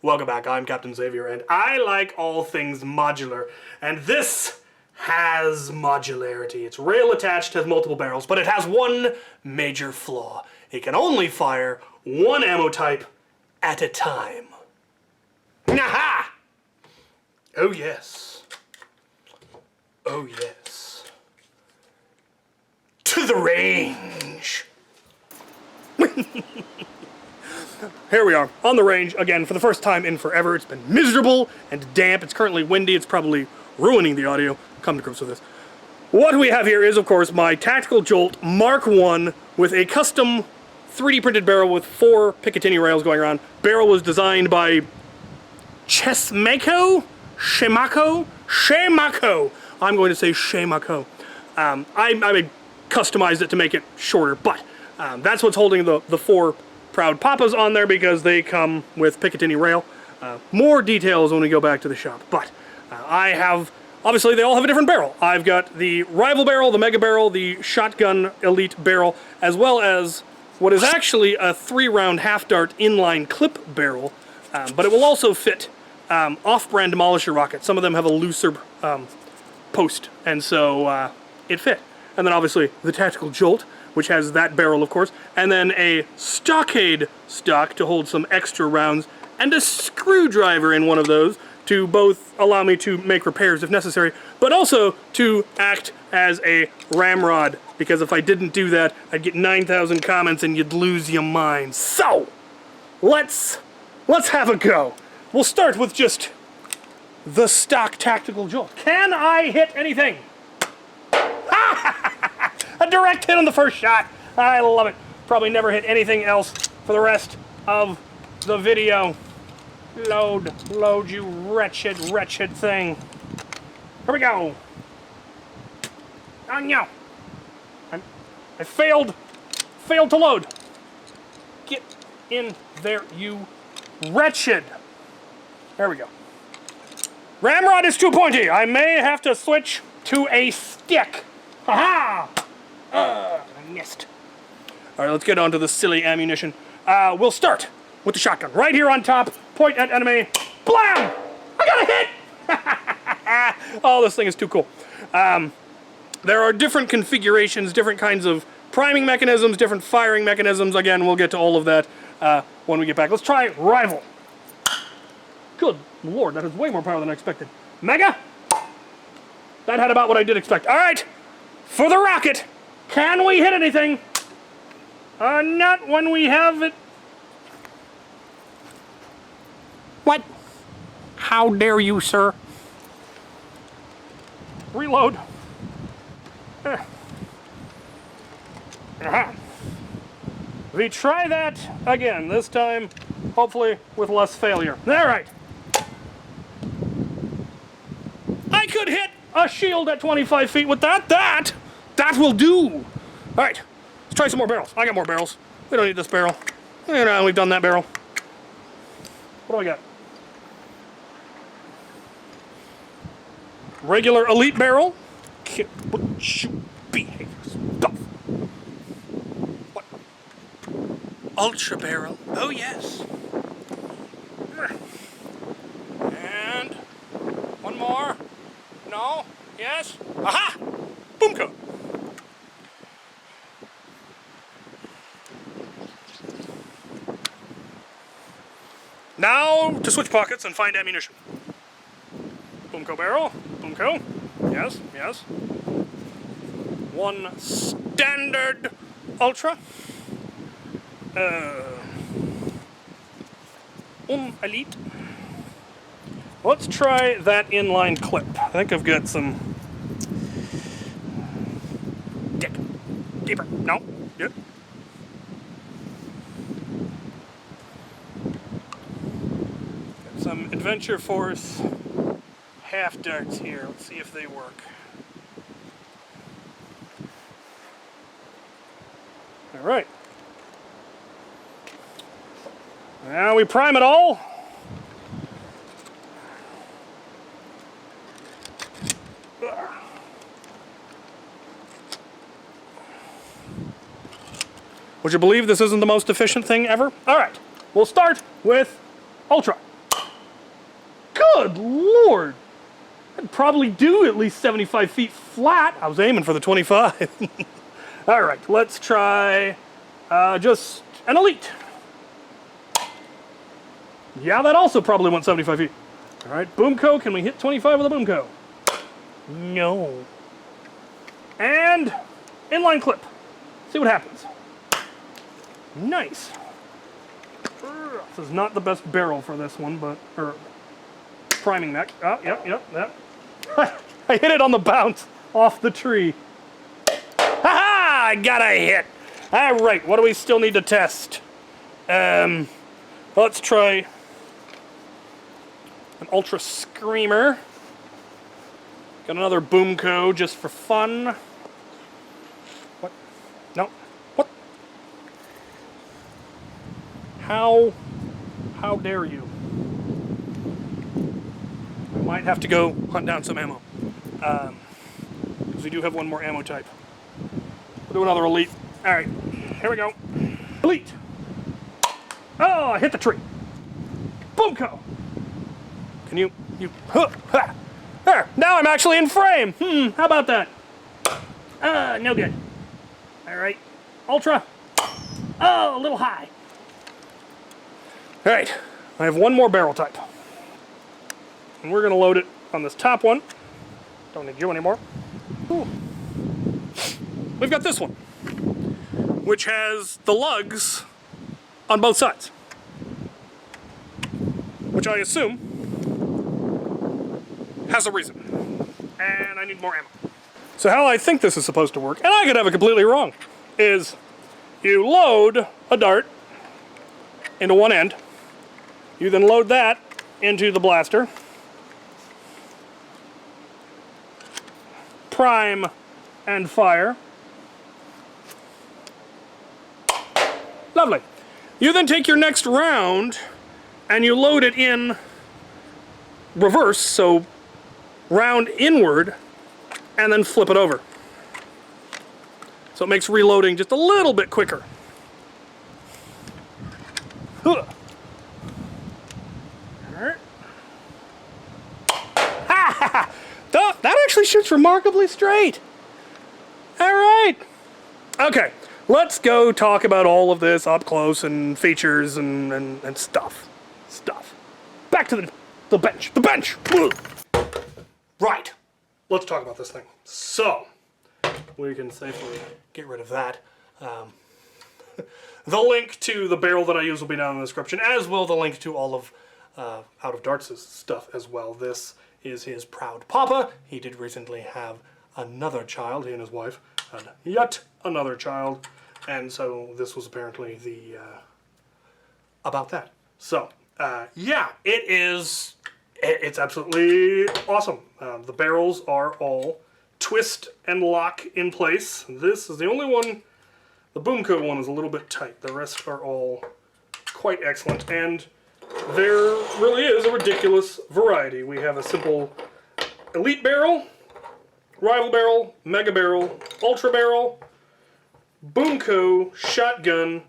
Welcome back, I'm Captain Xavier, and I like all things modular, and this has modularity. It's rail attached, has multiple barrels, but it has one major flaw. It can only fire one ammo type at a time. Aha! Oh yes. Oh yes. To the range! Here we are, on the range, again, for the first time in forever. It's been miserable and damp. It's currently windy. It's probably ruining the audio. Come to grips with this. What we have here is, of course, my tactical Jolt Mark 1 with a custom 3D printed barrel with 4 Picatinny rails going around. Barrel was designed by chesmako? Chaylo. I'm going to say Chaylo. I customized it to make it shorter, but that's what's holding the 4 Proud Papas on there because they come with Picatinny rail. More details when we go back to the shop, but I have, obviously they all have a different barrel. I've got the Rival barrel, the Mega barrel, the Shotgun Elite barrel, as well as what is actually a 3-round half-dart inline clip barrel, but it will also fit off-brand Demolisher rockets. Some of them have a looser post, and so it fit. And then obviously the Tactical Jolt, which has that barrel, of course, and then a stockade stock to hold some extra rounds, and a screwdriver in one of those to both allow me to make repairs if necessary, but also to act as a ramrod, because if I didn't do that, I'd get 9,000 comments and you'd lose your mind. So, let's have a go. We'll start with just the stock Tactical Jolt. Can I hit anything? A direct hit on the first shot. I love it. Probably never hit anything else for the rest of the video. Load, you wretched thing. Here we go. Oh no. I failed to load. Get in there, you wretched. There we go. Ramrod is too pointy. I may have to switch to a stick. Haha! I missed. Alright, let's get on to the silly ammunition. We'll start with the shotgun. Right here on top, point at enemy. Blam! I got a hit! Oh, this thing is too cool. There are different configurations, different kinds of priming mechanisms, different firing mechanisms. Again, we'll get to all of that when we get back. Let's try Rival. Good lord, that has way more power than I expected. Mega? That had about what I did expect. Alright, for the rocket. Can we hit anything? Not when we have it. What? How dare you, sir? Reload. We try that again, this time, hopefully with less failure. Alright. I could hit a shield at 25 feet with that. That will do. All right, let's try some more barrels. I got more barrels. We don't need this barrel. You know, we've done that barrel. What do I got? Regular Elite barrel. Behavior stuff. What? Ultra barrel. Oh yes. And one more. No. Yes. Aha! Boomco. Now to switch pockets and find ammunition. Boomco barrel. Boomco. Yes, yes. One standard ultra. Elite. Let's try that inline clip. I think I've got some. Deeper. No. Yep. Got some Adventure Force half darts here. Let's see if they work. All right. Now we prime it all. Would you believe this isn't the most efficient thing ever? All right, we'll start with Ultra. Good Lord! I'd probably do at least 75 feet flat. I was aiming for the 25. All right, let's try just an elite. Yeah, that also probably went 75 feet. All right, Boomco, can we hit 25 with a Boomco? No. And inline clip. See what happens. Nice. This is not the best barrel for this one, but, or priming neck. Oh, yep. I hit it on the bounce off the tree. Ha-ha! I got a hit. All right, what do we still need to test? Let's try an Ultra Screamer. Got another Boomco just for fun. What? No. What? How dare you? I might have to go hunt down some ammo. Because we do have one more ammo type. We'll do another elite. All right, here we go. Elite. Oh, I hit the tree. Boomco. Can you, ha. There, now I'm actually in frame. How about that? No good. All right, Ultra. Oh, a little high. All right, I have one more barrel type. And we're gonna load it on this top one. Don't need you anymore. Ooh. We've got this one, which has the lugs on both sides, which I assume has a reason. And I need more ammo. So how I think this is supposed to work, and I could have it completely wrong, is you load a dart into one end, you then load that into the blaster, prime and fire. Lovely. You then take your next round and you load it in reverse, so round inward, and then flip it over. So it makes reloading just a little bit quicker. Alright. That actually shoots remarkably straight. Alright. Okay, let's go talk about all of this up close and features and stuff. Back to the bench. The bench! Right. Let's talk about this thing. So, we can safely get rid of that. The link to the barrel that I use will be down in the description, as will the link to all of Out of Darts' stuff as well. This is his proud papa. He did recently have another child. He and his wife had yet another child, and so this was apparently the about that. So yeah, it's absolutely awesome. The barrels are all twist and lock in place. This is the only one. The Boomco one is a little bit tight. The rest are all quite excellent, and there really is a ridiculous variety. We have a simple elite barrel, rival barrel, mega barrel, ultra barrel, Boomco, shotgun,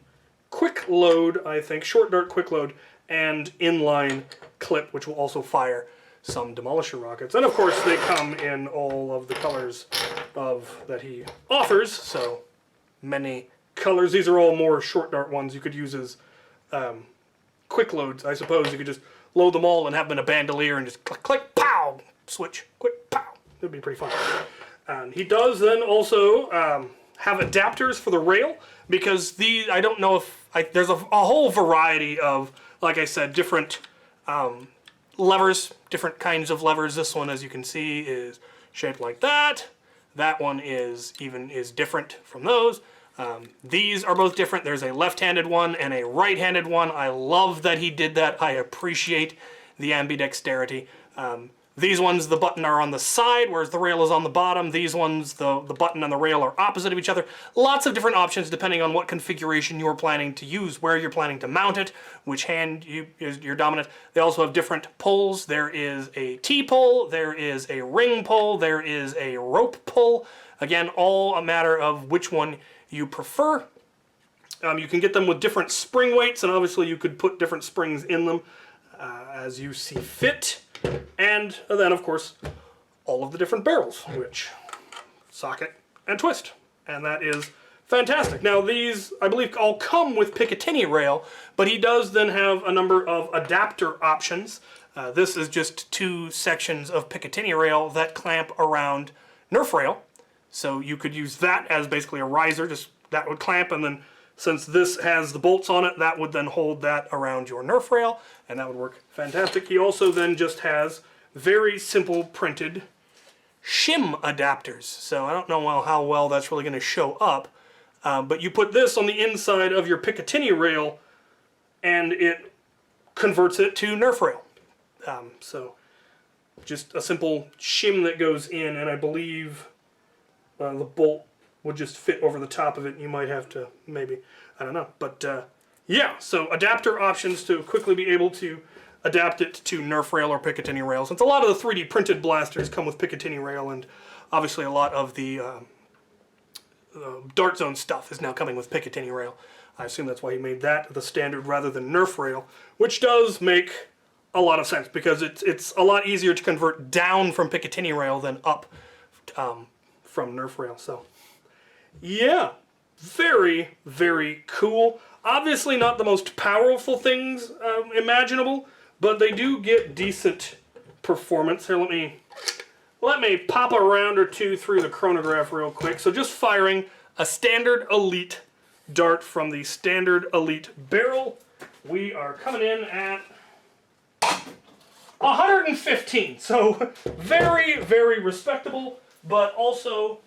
quick load, I think, short dart quick load, and inline clip, which will also fire some demolisher rockets. And of course they come in all of the colors that he offers, so many colors. These are all more short dart ones you could use as quick loads, I suppose. You could just load them all and have them in a bandolier and just click, click, pow, switch, quick, pow. It'd be pretty fun. And he does then also have adapters for the rail, because these, I don't know if, there's a whole variety of, like I said, different levers, different kinds of levers. This one, as you can see, is shaped like that. That one is different from those. These are both different. There's a left-handed one and a right-handed one. I love that he did that. I appreciate the ambidexterity. These ones, the button are on the side, whereas the rail is on the bottom. These ones, the button and the rail are opposite of each other. Lots of different options depending on what configuration you're planning to use, where you're planning to mount it, which hand is your dominant. They also have different pulls. There is a T-pull, there is a ring pull, there is a rope pull. Again, all a matter of which one you prefer. You can get them with different spring weights, and obviously you could put different springs in them as you see fit. And then, of course, all of the different barrels, which socket and twist. And that is fantastic. Now these, I believe, all come with Picatinny rail, but he does then have a number of adapter options. This is just 2 sections of Picatinny rail that clamp around Nerf rail. So you could use that as basically a riser, just that would clamp, and then since this has the bolts on it, that would then hold that around your Nerf rail, and that would work fantastic. He also then just has very simple printed shim adapters. So I don't know how well that's really going to show up, but you put this on the inside of your Picatinny rail, and it converts it to Nerf rail. So just a simple shim that goes in, and I believe the bolt would just fit over the top of it. You might have to, maybe, I don't know. But yeah, so adapter options to quickly be able to adapt it to Nerf rail or Picatinny rail. Since a lot of the 3D printed blasters come with Picatinny rail, and obviously a lot of the Dart Zone stuff is now coming with Picatinny rail. I assume that's why he made that the standard rather than Nerf rail, which does make a lot of sense because it's a lot easier to convert down from Picatinny rail than up from Nerf rail. So yeah, very, very cool. Obviously not the most powerful things imaginable, but they do get decent performance. Here, let me pop a round or two through the chronograph real quick. So just firing a standard elite dart from the standard elite barrel, we are coming in at 115. So very, very respectable, but also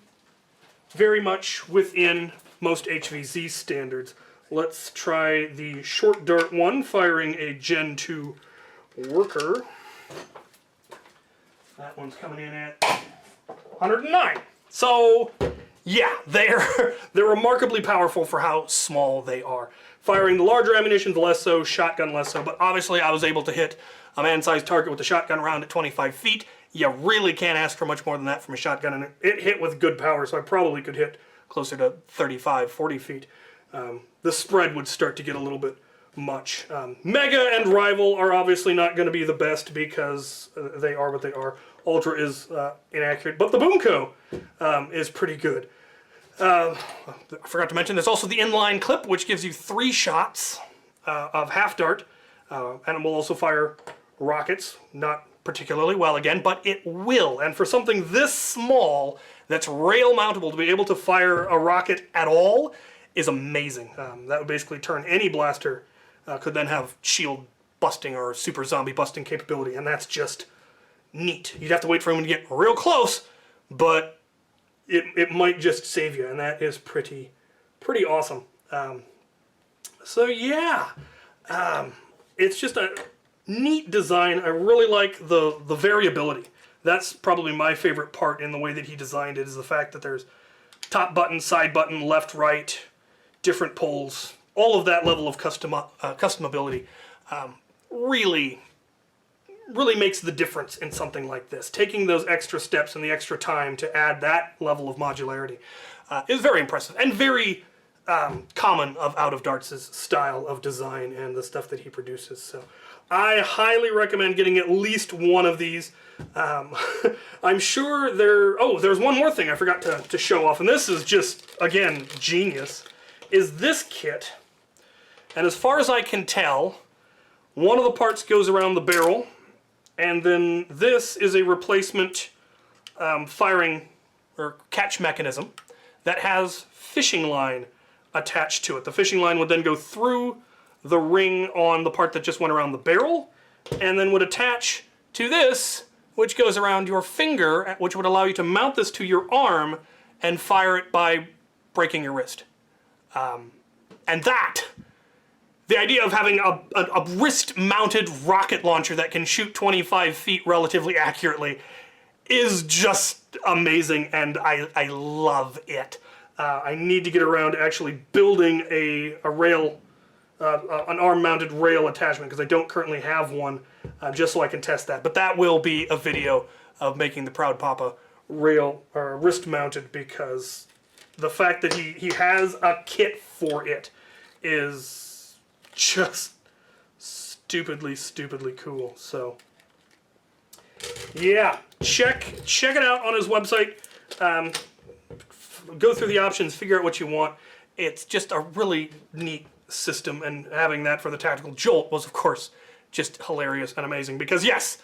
very much within most HVZ standards. Let's try the short dart one, firing a Gen 2 worker. That one's coming in at 109. So yeah, they're remarkably powerful for how small they are. Firing the larger ammunition, less so, shotgun less so, but obviously I was able to hit a man-sized target with a shotgun round at 25 feet. You really can't ask for much more than that from a shotgun, and it hit with good power, so I probably could hit closer to 35, 40 feet. The spread would start to get a little bit much. Mega and Rival are obviously not going to be the best because they are what they are. Ultra is inaccurate, but the Boomco is pretty good. I forgot to mention there's also the inline clip, which gives you 3 shots of half dart, and it will also fire rockets, not particularly well again, but it will. And for something this small that's rail mountable, to be able to fire a rocket at all is amazing. That would basically turn any blaster, could then have shield busting or super zombie busting capability, and that's just neat. You'd have to wait for him to get real close, but it might just save you, and that is pretty awesome. So yeah, it's just a neat design. I really like the variability. That's probably my favorite part in the way that he designed it, is the fact that there's top button, side button, left, right, different pulls, all of that level of customability really makes the difference in something like this. Taking those extra steps and the extra time to add that level of modularity is very impressive and very common of Out of Darts' style of design and the stuff that he produces. So I highly recommend getting at least one of these. I'm sure there's one more thing I forgot to show off, and this is just, again, genius, is this kit. And as far as I can tell, one of the parts goes around the barrel, and then this is a replacement firing or catch mechanism that has fishing line attached to it. The fishing line would then go through the ring on the part that just went around the barrel, and then would attach to this, which goes around your finger, which would allow you to mount this to your arm and fire it by breaking your wrist. And the idea of having a wrist-mounted rocket launcher that can shoot 25 feet relatively accurately is just amazing, and I love it. I need to get around to actually building a rail, an arm-mounted rail attachment, because I don't currently have one, just so I can test that. But that will be a video of making the Proud Papa rail or wrist-mounted, because the fact that he has a kit for it is just stupidly cool. So yeah, check it out on his website. Go through the options, figure out what you want. It's just a really neat system, and having that for the tactical Jolt was, of course, just hilarious and amazing. Because yes,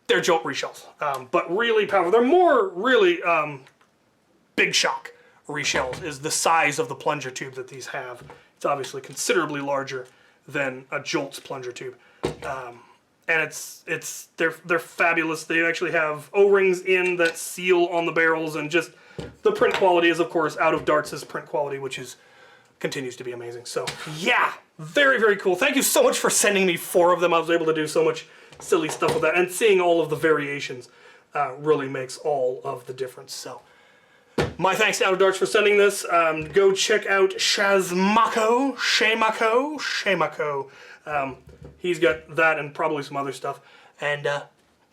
they're Jolt reshells, but really powerful. They're more really big shock reshells. Is the size of the plunger tube that these have. It's obviously considerably larger than a Jolt's plunger tube. And they're fabulous. They actually have O-rings in that seal on the barrels, and just the print quality is, of course, out of Darts' print quality, which continues to be amazing. So yeah, very, very cool. Thank you so much for sending me 4 of them. I was able to do so much silly stuff with that, and seeing all of the variations really makes all of the difference. So my thanks to Out of Darts for sending this. Go check out Chesmako. He's got that and probably some other stuff. And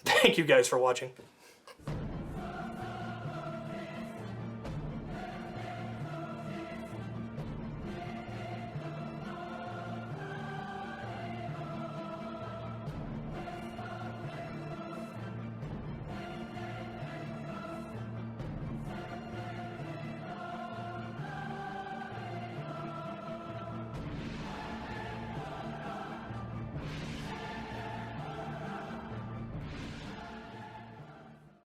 thank you guys for watching.